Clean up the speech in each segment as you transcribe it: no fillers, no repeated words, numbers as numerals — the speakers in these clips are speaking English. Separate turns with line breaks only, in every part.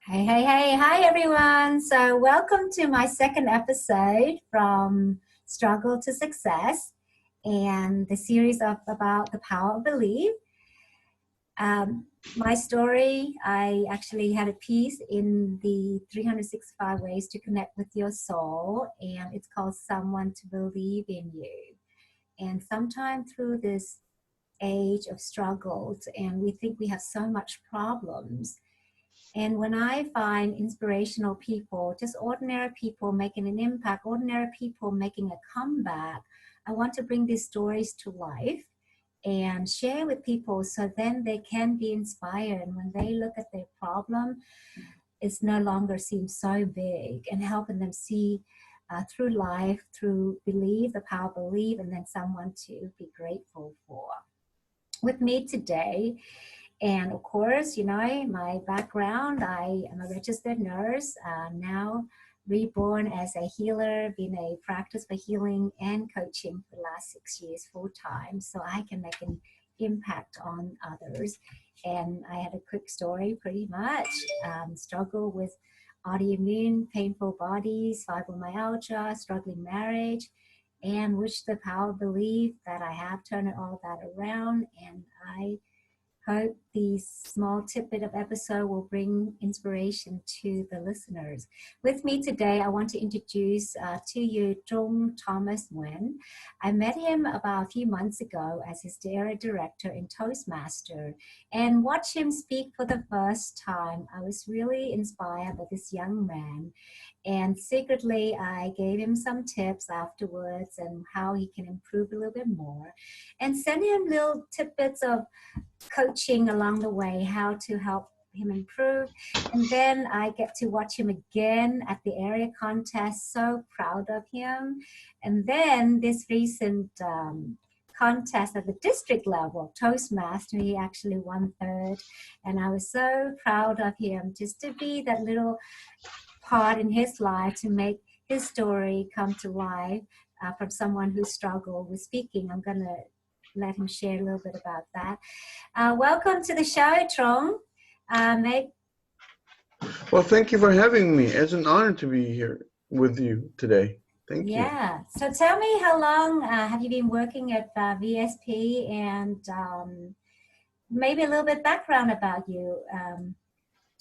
Hi everyone. So, welcome to my second episode from Struggle to Success and the series about the power of belief. My story, I actually had a piece in the 365 Ways to Connect with Your Soul, and it's called Someone to Believe in You. And sometime through this age of struggles, and we think we have so much problems, and when I find inspirational people, just ordinary people making an impact, ordinary people making a comeback, I want to bring these stories to life and share with people so then they can be inspired. And when they look at their problem, it's no longer seems so big, and helping them see through life, through belief, the power of belief, and then someone to be grateful for. With me today, and of course, my background, I am a registered nurse, now reborn as a healer, been a practice for healing and coaching for the last 6 years full time, so I can make an impact on others. And I had a quick story pretty much, struggle with autoimmune, painful bodies, fibromyalgia, struggling marriage, and which the power of belief that I have turned all that around. And I hope these small tidbit of episode will bring inspiration to the listeners. With me today, I want to introduce to you Trung Thomas Nguyen. I met him about a few months ago as his dairy director in Toastmaster, and watch him speak for the first time. I was really inspired by this young man, and secretly I gave him some tips afterwards and how he can improve a little bit more, and send him little tidbits of coaching along the way, how to help him improve. And then I get to watch him again at the area contest, so proud of him. And then this recent contest at the district level, Toastmaster, he actually won third. And I was so proud of him just to be that little part in his life to make his story come to life, from someone who struggled with speaking. I'm going to let him share a little bit about that. Welcome to the show, Trung. Meg.
Well, thank you for having me. It's an honor to be here with you today. Thank you.
Yeah. So tell me, how long have you been working at VSP, and maybe a little bit background about you,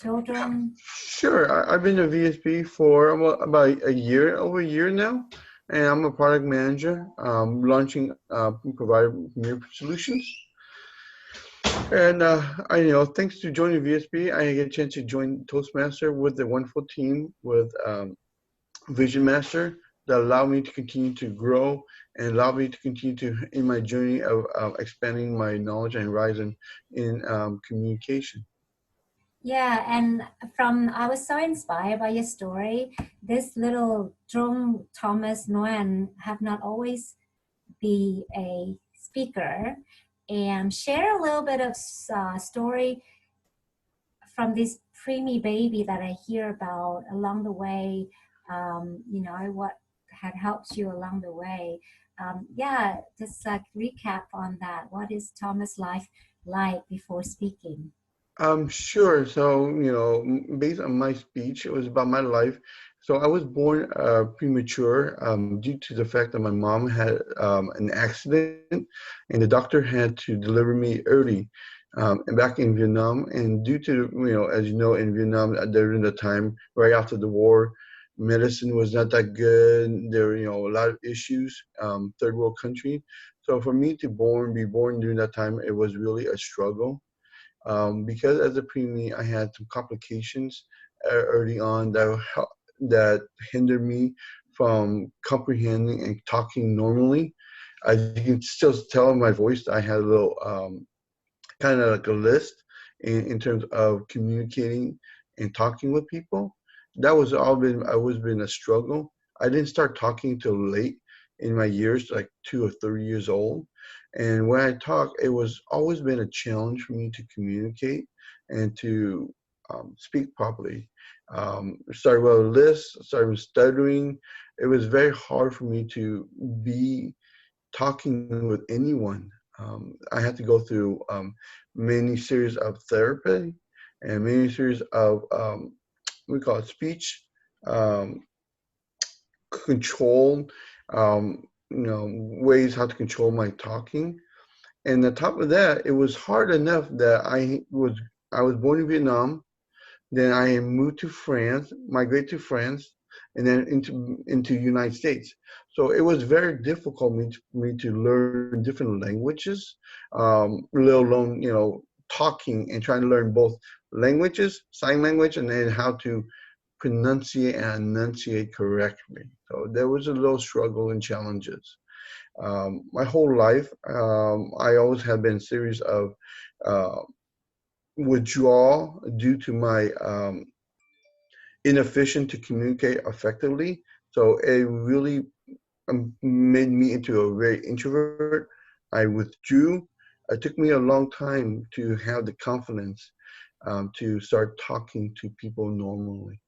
children?
Sure. I've been a VSP for about over a year now, and I'm a product manager, launching provider new solutions. And thanks to joining VSP, I get a chance to join Toastmaster with the wonderful team with Vision Master that allow me to continue to grow and allow me to continue to in my journey of expanding my knowledge and rising in communication.
Yeah, and I was so inspired by your story. This little Trung Thomas Nguyen have not always be a speaker, and share a little bit of story from this preemie baby that I hear about along the way. What had helped you along the way. Yeah, just like recap on that. What is Thomas' life like before speaking?
Sure. So, based on my speech, it was about my life. So I was born premature due to the fact that my mom had an accident, and the doctor had to deliver me early, and back in Vietnam. And due to, as you know, in Vietnam during the time right after the war, medicine was not that good. There were, a lot of issues, third world country. So for me to be born during that time, it was really a struggle because as a preemie, I had some complications early on that hindered me from comprehending and talking normally. As you can still tell in my voice, I had a little kind of like a list in terms of communicating and talking with people. That was always been a struggle. I didn't start talking till late in my years, like 2 or 3 years old. And when I talk, it was always been a challenge for me to communicate and to speak properly. Started with a list, started with stuttering. It was very hard for me to be talking with anyone. I had to go through many series of therapy and many series of we call it speech um, control, ways how to control my talking. And on top of that, it was hard enough that I was born in Vietnam. Then I moved to France, migrated to France, and then into United States. So it was very difficult me to learn different languages, let alone talking and trying to learn both languages, sign language, and then how to pronunciate and enunciate correctly. So there was a little struggle and challenges. My whole life, I always have been a series of uh, withdrawal due to my inefficient to communicate effectively. So it really made me into a very introvert. I withdrew. It took me a long time to have the confidence to start talking to people normally.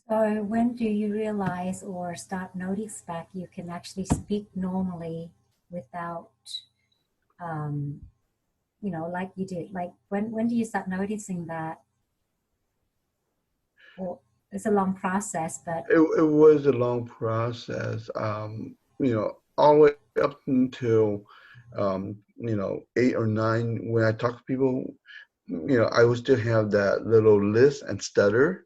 So when do you realize or start notice that you can actually speak normally without, um, like you did? Like when do you start noticing that? Or it's a long process, but
It was a long process, all the way up until, 8 or 9. When I talk to people, I would still have that little lisp and stutter.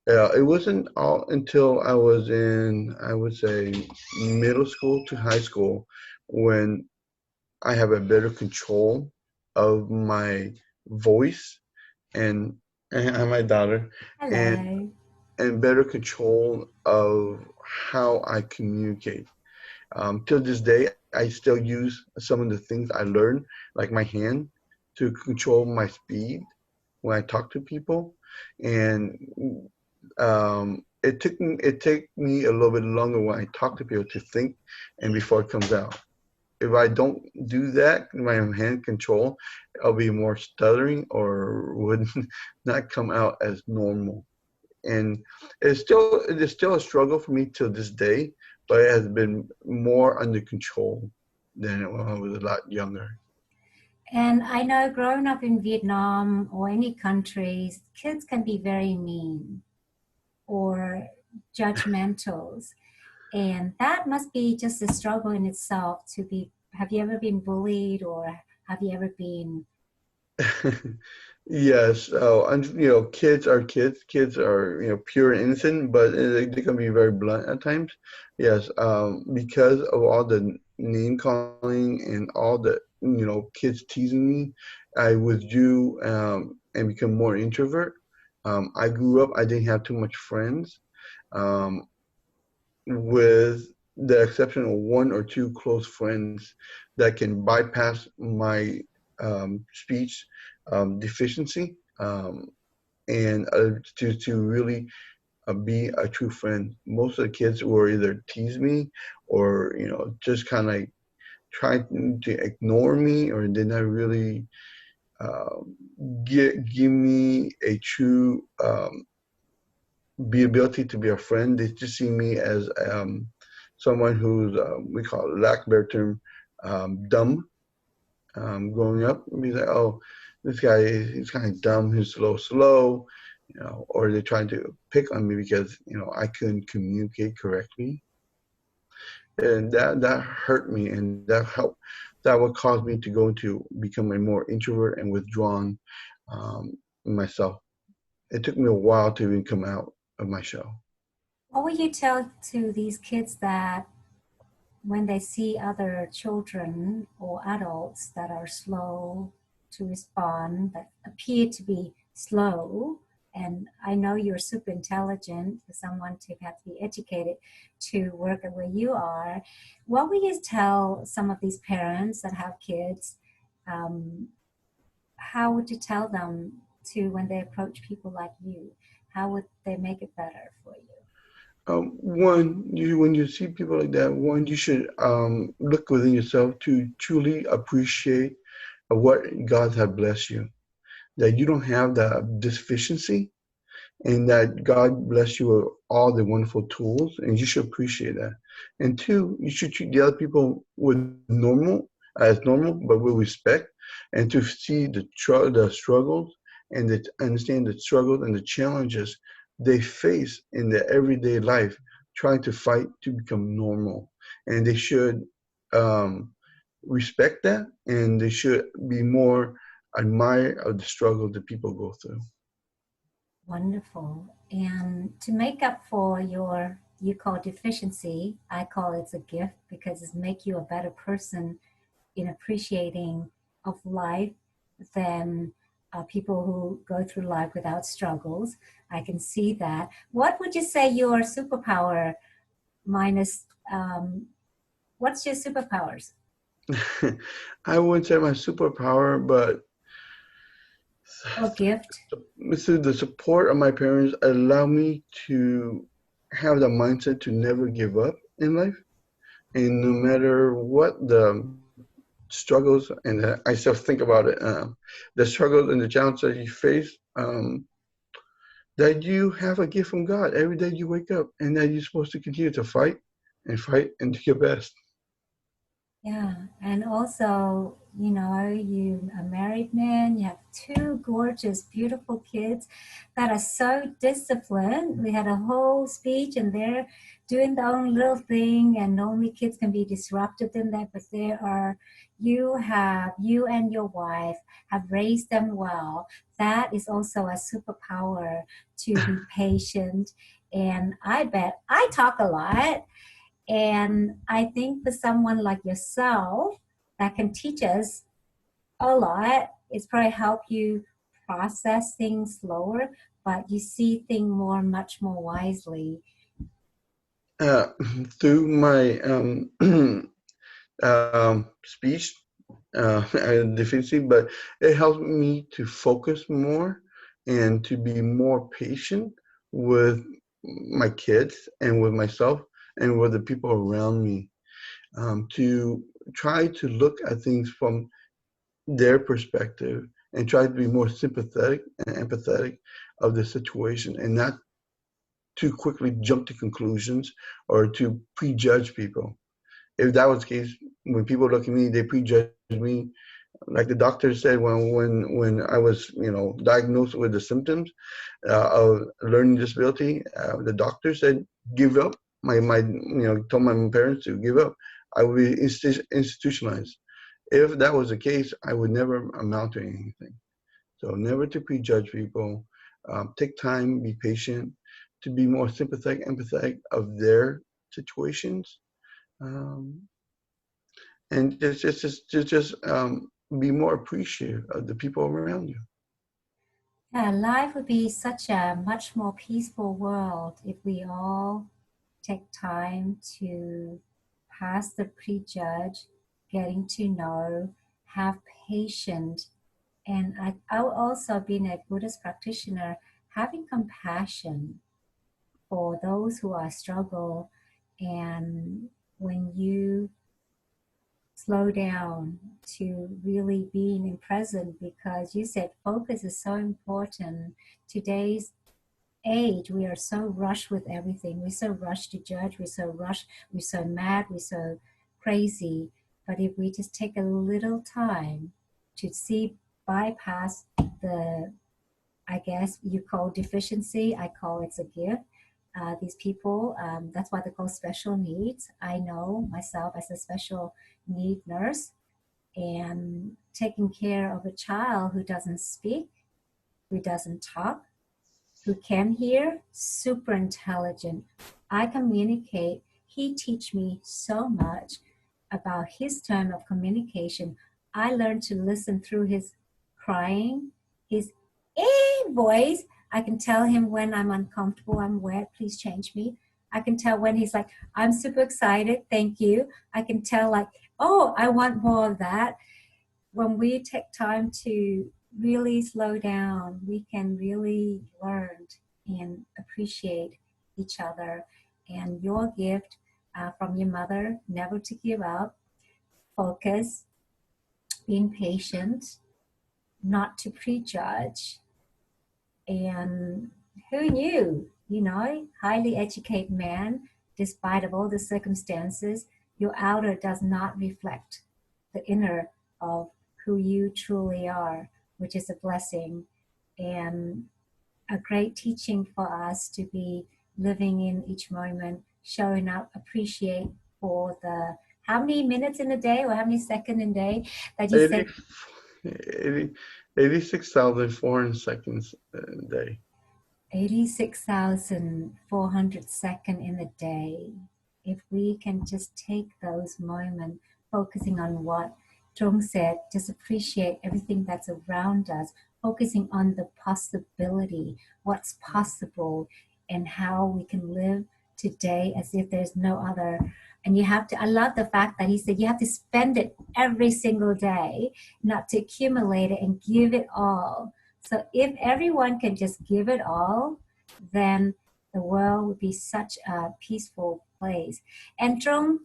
It wasn't all until I was in, I would say, middle school to high school when I have a better control of my voice and and my daughter and
hello.
and better control of how I communicate. Till this day, I still use some of the things I learned, like my hand, to control my speed when I talk to people, and it take me a little bit longer when I talk to people to think, and before it comes out. If I don't do that, my hand control, I'll be more stuttering or would not come out as normal. And it is still a struggle for me till this day, but it has been more under control than when I was a lot younger.
And I know growing up in Vietnam or any countries, kids can be very mean or judgmentals. And that must be just a struggle in itself to be. Have you ever been bullied or have you ever been?
Yes, and kids are kids. Kids are pure and innocent, but they can be very blunt at times. Yes, because of all the name calling and all the kids teasing me, I withdrew and become more introvert. I grew up. I didn't have too much friends, um, with the exception of one or two close friends that can bypass my speech deficiency, and to really be a true friend. Most of the kids will either tease me or just kind of try to ignore me, or did not really give me a true be ability to be a friend. They just see me as someone who's we call it, lack of better term, dumb. Growing up, he's like, oh, this guy he's kind of dumb. He's a little slow, or they're trying to pick on me because I couldn't communicate correctly, and that hurt me, and that would cause me to go into become a more introvert and withdrawn myself. It took me a while to even come out of my shell.
What would you tell to these kids that when they see other children or adults that are slow to respond, that appear to be slow, and I know you're super intelligent for someone to have to be educated to work at where you are, what would you tell some of these parents that have kids? Um, how would you tell them to when they approach people like you? How would they make it better for you?
One, when you see people like that, one, you should look within yourself to truly appreciate what God has blessed you. That you don't have that deficiency, and that God bless you with all the wonderful tools, and you should appreciate that. And two, you should treat the other people with normal, but with respect, and to see the struggles and that understand the struggles and the challenges they face in their everyday life, trying to fight to become normal. And they should um, respect that, and they should be more admire of the struggle that people go through.
Wonderful. And to make up for your, you call deficiency, I call it's a gift because it's make you a better person in appreciating of life than people who go through life without struggles. I can see that. What would you say your superpower minus, what's your superpowers
I wouldn't say my superpower, but
or gift?
through the support of my parents allow me to have the mindset to never give up in life. And no matter what the struggles, and I still think about it, the struggles and the challenges that you face, that you have a gift from God every day you wake up, and that you're supposed to continue to fight and do your best.
Yeah, and also, you know, you a married man, you have two gorgeous, beautiful kids that are so disciplined. We had a whole speech and they're doing their own little thing, and only kids can be disruptive in that, but there are, you and your wife have raised them well. That is also a superpower to be patient. And I bet I talk a lot, and I think for someone like yourself that can teach us a lot, it's probably help you process things slower, but you see things much more wisely.
Uh, Through my speech deficiency, but it helps me to focus more and to be more patient with my kids and with myself and with the people around me. To try to look at things from their perspective and try to be more sympathetic and empathetic of the situation, and not too quickly jump to conclusions or to prejudge people. If that was the case, when people look at me, they prejudge me. Like the doctor said, when I was diagnosed with the symptoms of learning disability, the doctor said give up. My told my parents to give up. I would be institutionalized. If that was the case, I would never amount to anything. So never to prejudge people. Take time, be patient, to be more sympathetic, empathetic of their situations, um, and just be more appreciative of the people around you.
Yeah, life would be such a much more peaceful world if we all take time to pass the prejudge, getting to know, have patience. And I also, being a Buddhist practitioner, having compassion for those who are struggle. And when you slow down to really being in present, because you said focus is so important. Today's age, we are so rushed with everything. We're so rushed to judge. We're so rushed. We're so mad. We're so crazy. But if we just take a little time to see, bypass the, I guess you call deficiency, I call it's a gift. These people, that's why they call special needs. I know myself as a special need nurse, and taking care of a child who doesn't speak, who doesn't talk, who can hear, super intelligent. I communicate. He teach me so much about his term of communication. I learned to listen through his crying, his voice. I can tell him when I'm uncomfortable, I'm wet, please change me. I can tell when he's like, I'm super excited, thank you. I can tell like, oh, I want more of that. When we take time to really slow down, we can really learn and appreciate each other. And your gift from your mother, never to give up, focus, being patient, not to prejudge. And who knew, you know, highly educated man, despite of all the circumstances, your outer does not reflect the inner of who you truly are, which is a blessing. and a great teaching for us to be living in each moment, showing up, appreciate for the how many minutes in a day or how many seconds in a day that you
80,
said
80, 86,400 seconds a day.
86,400 seconds in a day. If we can just take those moments, focusing on what Trung said, just appreciate everything that's around us, focusing on the possibility, what's possible, and how we can live today as if there's no other. And you have to, I love the fact that he said you have to spend it every single day, not to accumulate it and give it all. So if everyone can just give it all, then the world would be such a peaceful place. And Trung,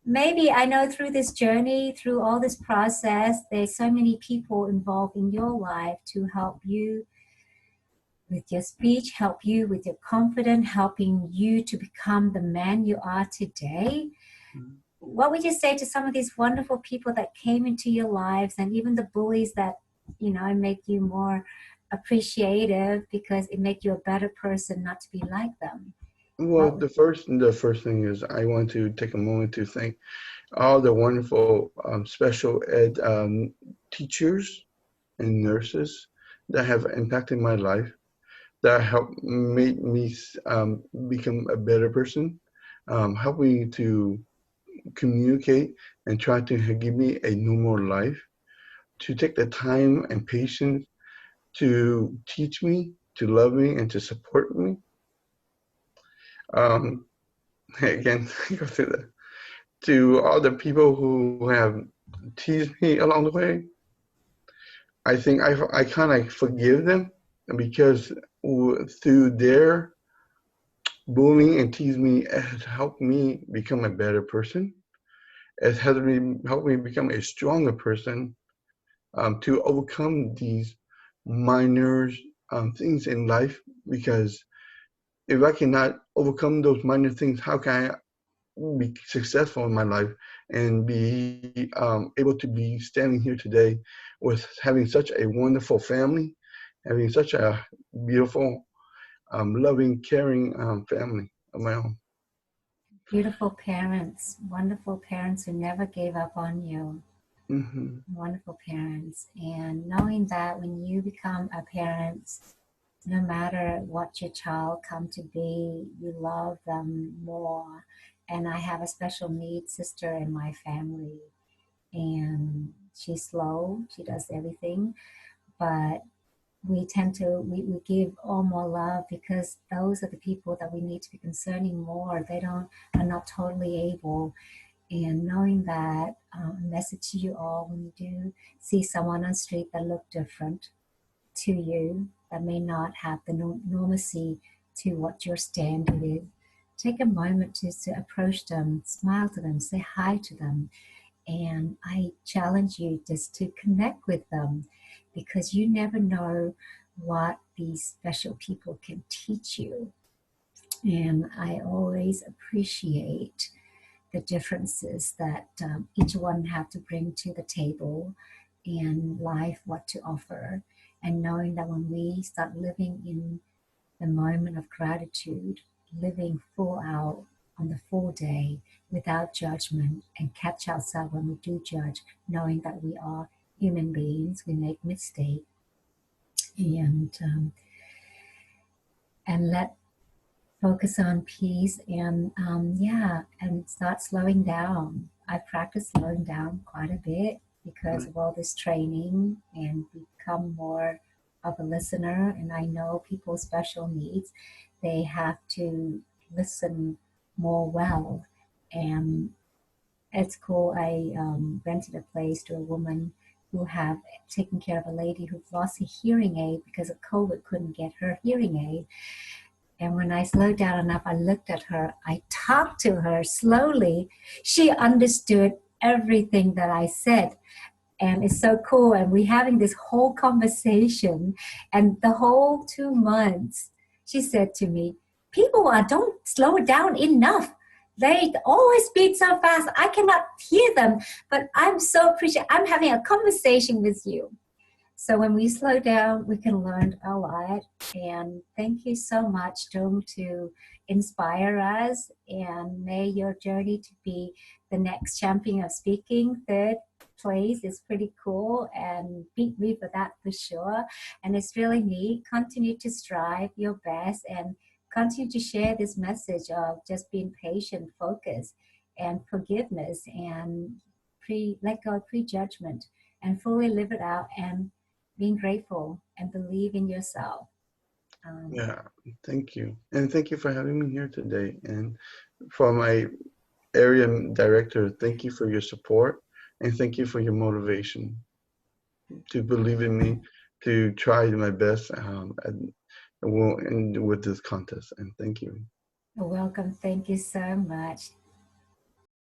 maybe I know through this journey, through all this process, there's so many people involved in your life to help you with your speech, help you with your confidence, helping you to become the man you are today. What would you say to some of these wonderful people that came into your lives, and even the bullies that, you know, make you more appreciative because it make you a better person not to be like them?
Well,
What
the first thing is I want to take a moment to thank all the wonderful special ed teachers and nurses that have impacted my life, that helped make me become a better person, help me to communicate and try to give me a normal life, to take the time and patience to teach me, to love me, and to support me. Um, again, go through that. To all the people who have teased me along the way, I think I kind of forgive them because through their bullying and tease me, it has helped me become a better person. It has helped me become a stronger person, to overcome these minor things in life. Because if I cannot overcome those minor things, how can I be successful in my life and be able to be standing here today with having such a wonderful family, having such a beautiful, loving, caring family of my own.
beautiful parents, wonderful parents who never gave up on you,
Hmm.
wonderful parents. And knowing that when you become a parent, no matter what your child come to be, you love them more. And I have a special needs sister in my family, and she's slow, she does everything, but we tend to we give all more love because those are the people that we need to be concerning more. They don't are not totally able. And knowing that, message to you all, when you do see someone on the street that look different to you, that may not have the normacy to what your standard is, take a moment to approach them, smile to them, say hi to them. And I challenge you just to connect with them, because you never know what these special people can teach you. And I always appreciate the differences that each one have to bring to the table and life, what to offer. And knowing that when we start living in the moment of gratitude, living full out on the full day without judgment, and catch ourselves when we do judge, knowing that we are human beings, we make mistakes, and let focus on peace, and yeah, and start slowing down. I've practiced slowing down quite a bit because of all this training, and become more of a listener. And I know people's special needs, they have to listen more well. And it's cool. I rented a place to a woman who have taken care of a lady who lost a hearing aid because of COVID, couldn't get her hearing aid. And when I slowed down enough, I looked at her, I talked to her slowly. She understood everything that I said. And it's so cool. And we're having this whole conversation. And the whole 2 months, she said to me, people don't slow it down enough. They always speak so fast. I cannot hear them. But I'm so appreciative. I'm having a conversation with you. So when we slow down, we can learn a lot. And thank you so much, Trung, to inspire us. And may your journey to be the next champion of speaking. Third place is pretty cool, and beat me for that for sure. And it's really neat. Continue to strive your best and continue to share this message of just being patient, focused, and forgiveness, and let go of prejudgment, and fully live it out, and being grateful and believe in yourself. Um,
Yeah, thank you. And thank you for having me here today. And for my area director, thank you for your support and thank you for your motivation to believe in me, to try my best and with this contest. And thank you.
Welcome. Thank you so much.